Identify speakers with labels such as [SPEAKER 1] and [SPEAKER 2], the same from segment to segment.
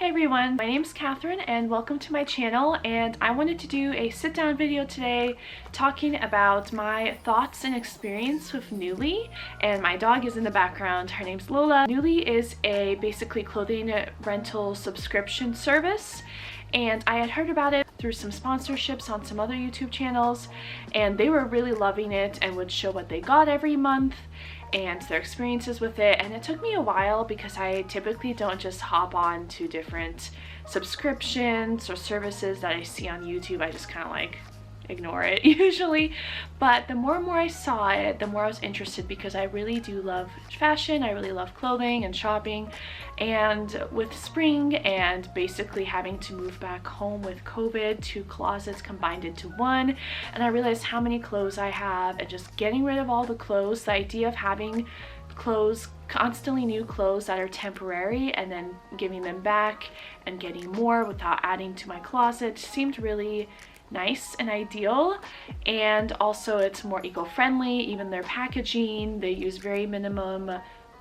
[SPEAKER 1] Hey everyone, my name's Catherine and welcome to my channel, and I wanted to do a sit-down video today talking about my thoughts and experience with Nuuly. And my dog is in the background. Her name's Lola. Nuuly is a basically clothing rental subscription service, and I had heard about it through some sponsorships on some other YouTube channels, and they were really loving it and would show what they got every month and their experiences with it. And it took me a while because I typically don't just hop on to different subscriptions or services that I see on YouTube. I just kind of like ignore it usually. But the more and more I saw it, the more I was interested, because I really do love fashion. I really love clothing and shopping. And with spring and basically having to move back home with COVID, 2 closets combined into one, and I realized how many clothes I have, and just getting rid of all the clothes, the idea of having clothes, constantly new clothes that are temporary, and then giving them back and getting more without adding to my closet seemed really nice and ideal. And also it's more eco-friendly. Even their packaging, they use very minimum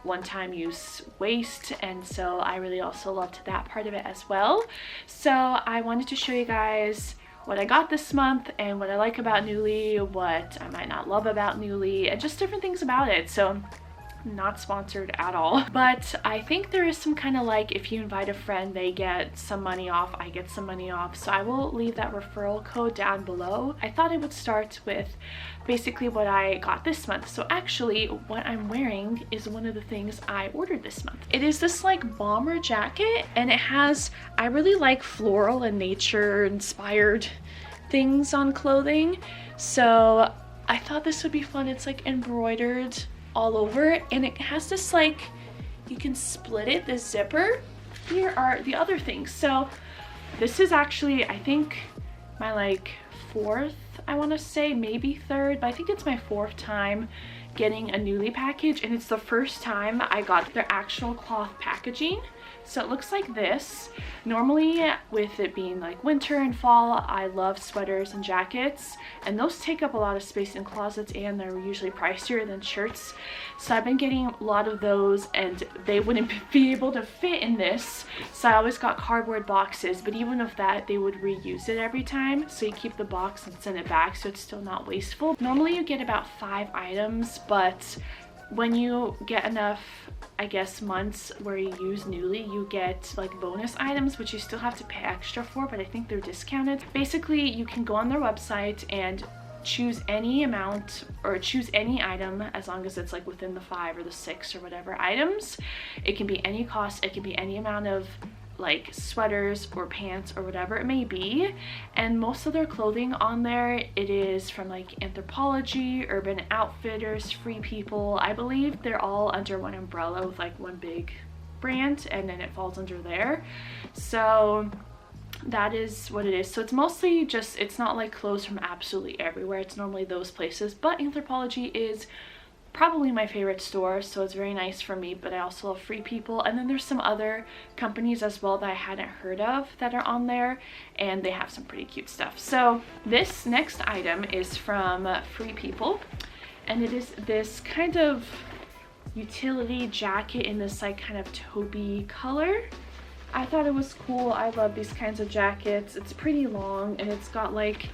[SPEAKER 1] one-time use waste, and so I really also loved that part of it as well. So I wanted to show you guys what I got this month and what I like about Nuuly, what I might not love about Nuuly, and just different things about it. So not sponsored at all, but I think there is some kind of like, if you invite a friend, they get some money off, I get some money off, so I will leave that referral code down below. I thought I would start with basically what I got this month. So actually what I'm wearing is one of the things I ordered this month. It is this like bomber jacket, and it has, I really like floral and nature inspired things on clothing, so I thought this would be fun. It's like embroidered all over, and it has this like, you can split it, this zipper. Here are the other things. So this is actually, I think, my like 4th, I want to say, maybe 3rd, but I think it's my 4th time getting a Nuuly package, and it's the first time I got their actual cloth packaging. So it looks like this. Normally, with it being like winter and fall, I love sweaters and jackets, and those take up a lot of space in closets, and they're usually pricier than shirts. So I've been getting a lot of those, and they wouldn't be able to fit in this, so I always got cardboard boxes. But even with that, they would reuse it every time, so you keep the box and send it back, so it's still not wasteful. Normally you get about 5 items, but when you get enough, I guess, months where you use Nuuly, you get like bonus items, which you still have to pay extra for, but I think they're discounted. Basically, you can go on their website and choose any amount or choose any item, as long as it's like within the 5 or the 6 or whatever items. It can be any cost, it can be any amount of like sweaters or pants or whatever it may be. And most of their clothing on there, it is from like Anthropologie, Urban Outfitters, Free People. I believe they're all under one umbrella with like one big brand, and then it falls under there. So that is what it is. So it's mostly just, it's not like clothes from absolutely everywhere. It's normally those places, but Anthropologie is probably my favorite store, so it's very nice for me. But I also love Free People, and then there's some other companies as well that I hadn't heard of that are on there, and they have some pretty cute stuff. So this next item is from Free People, and it is this kind of utility jacket in this like kind of taupey color. I thought it was cool. I love these kinds of jackets. It's pretty long, and it's got like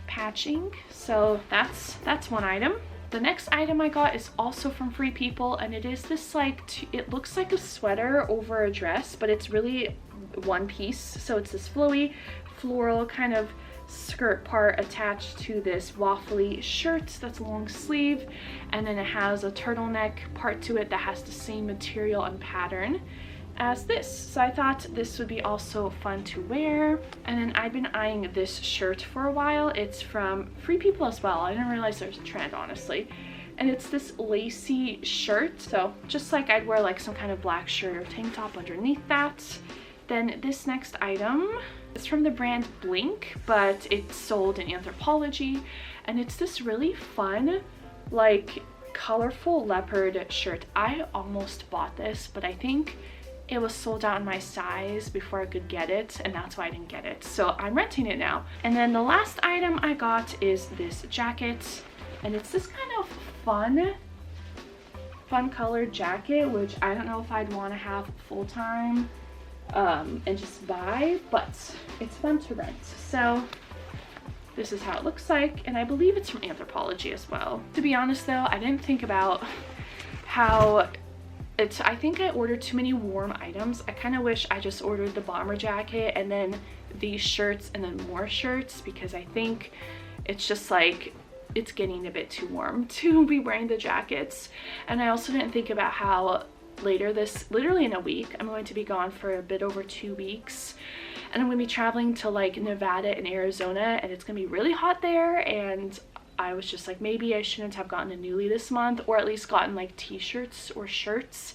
[SPEAKER 1] patching, so that's one item. The next item I got is also from Free People, and it is this like, it looks like a sweater over a dress, but it's really one piece. So it's this flowy floral kind of skirt part attached to this waffly shirt that's long sleeve, and then it has a turtleneck part to it that has the same material and pattern as this. So I thought this would be also fun to wear. And then I've been eyeing this shirt for a while. It's from Free People as well. I didn't realize there's a trend, honestly. And it's this lacy shirt, so just like I'd wear like some kind of black shirt or tank top underneath that. Then this next item is from the brand Blink, but it's sold in Anthropologie, and it's this really fun like colorful leopard shirt. I almost bought this, but I think it was sold out in my size before I could get it, and that's why I didn't get it. So I'm renting it now. And then the last item I got is this jacket, and it's this kind of fun colored jacket, which I don't know if I'd want to have full time and just buy, but it's fun to rent. So this is how it looks like, and I believe it's from Anthropologie as well. To be honest though, I didn't think about how I think I ordered too many warm items. I kind of wish I just ordered the bomber jacket and then these shirts and then more shirts, because I think it's just like it's getting a bit too warm to be wearing the jackets. And I also didn't think about how later literally in a week, I'm going to be gone for a bit over 2 weeks, and I'm going to be traveling to like Nevada and Arizona, and it's going to be really hot there. And I was just like, maybe I shouldn't have gotten a Nuuly this month, or at least gotten like t-shirts or shirts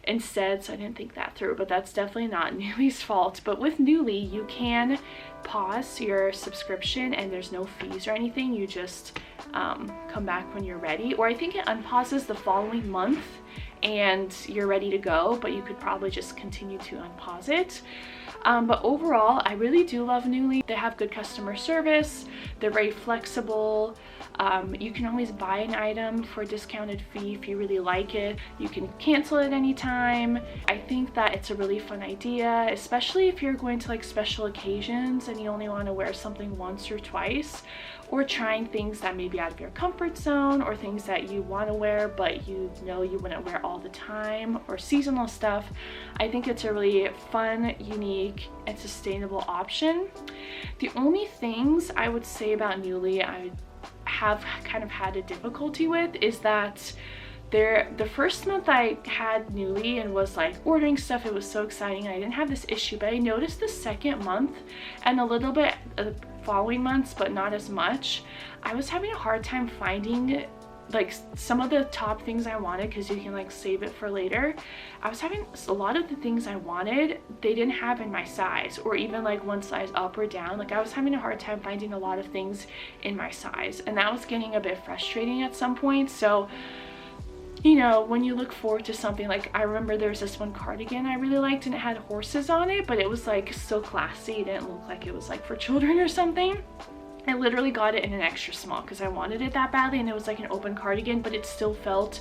[SPEAKER 1] instead. So I didn't think that through, but that's definitely not Nuuly's fault. But with Nuuly, you can pause your subscription and there's no fees or anything. You just come back when you're ready, or I think it unpauses the following month and you're ready to go, but you could probably just continue to unpause it. But overall, I really do love Nuuly. They have good customer service. They're very flexible. You can always buy an item for a discounted fee if you really like it. You can cancel it anytime. I think that it's a really fun idea, especially if you're going to like special occasions and you only want to wear something once or twice, or trying things that may be out of your comfort zone, or things that you want to wear but you know you wouldn't wear all the time, or seasonal stuff. I think it's a really fun, unique, and sustainable option. The only things I would say about Nuuly I have kind of had a difficulty with is that the first month I had Nuuly and was like ordering stuff, it was so exciting and I didn't have this issue, but I noticed the second month and a little bit the following months, but not as much, I was having a hard time finding like some of the top things I wanted, because you can like save it for later. I was having a lot of the things I wanted they didn't have in my size, or even like one size up or down. Like I was having a hard time finding a lot of things in my size, and that was getting a bit frustrating at some point. So you know, when you look forward to something, like I remember there was this one cardigan I really liked and it had horses on it, but it was like so classy, it didn't look like it was like for children or something. I literally got it in an extra small because I wanted it that badly, and it was like an open cardigan, but it still felt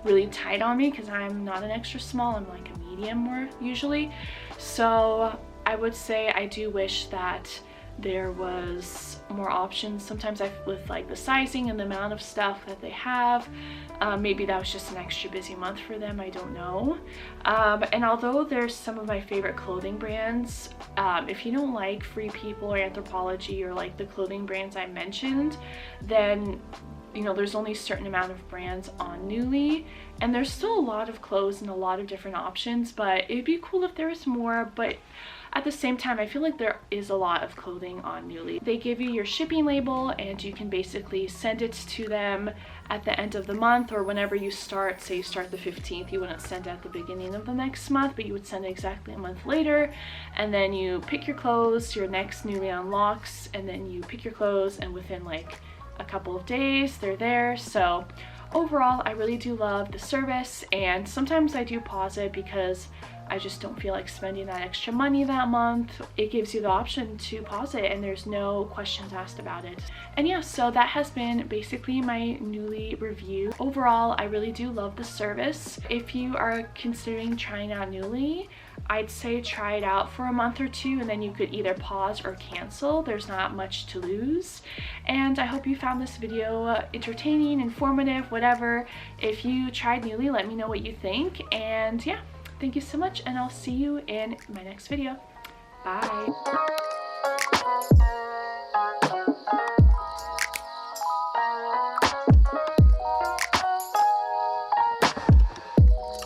[SPEAKER 1] really tight on me because I'm not an extra small, I'm like a medium more usually. So I would say I do wish that there was more options sometimes with like the sizing and the amount of stuff that they have. Maybe that was just an extra busy month for them, I don't know. And although there's some of my favorite clothing brands, if you don't like Free People or Anthropologie or like the clothing brands I mentioned, then you know there's only a certain amount of brands on Nuuly, and there's still a lot of clothes and a lot of different options, but it'd be cool if there was more. But at the same time, I feel like there is a lot of clothing on Nuuly. They give you your shipping label and you can basically send it to them at the end of the month, or whenever you start. Say you start the 15th, you wouldn't send it at the beginning of the next month, but you would send it exactly a month later, and then you pick your clothes, your next Nuuly unlocks, and then you pick your clothes, and within like a couple of days they're there. So overall, I really do love the service, and sometimes I do pause it because I just don't feel like spending that extra money that month. It gives you the option to pause it and there's no questions asked about it. And yeah, so that has been basically my Nuuly review. Overall, I really do love the service. If you are considering trying out Nuuly, I'd say try it out for a month or two, and then you could either pause or cancel. There's not much to lose. And I hope you found this video entertaining, informative, whatever. If you tried Nuuly, let me know what you think. And yeah, thank you so much, and I'll see you in my next video. Bye.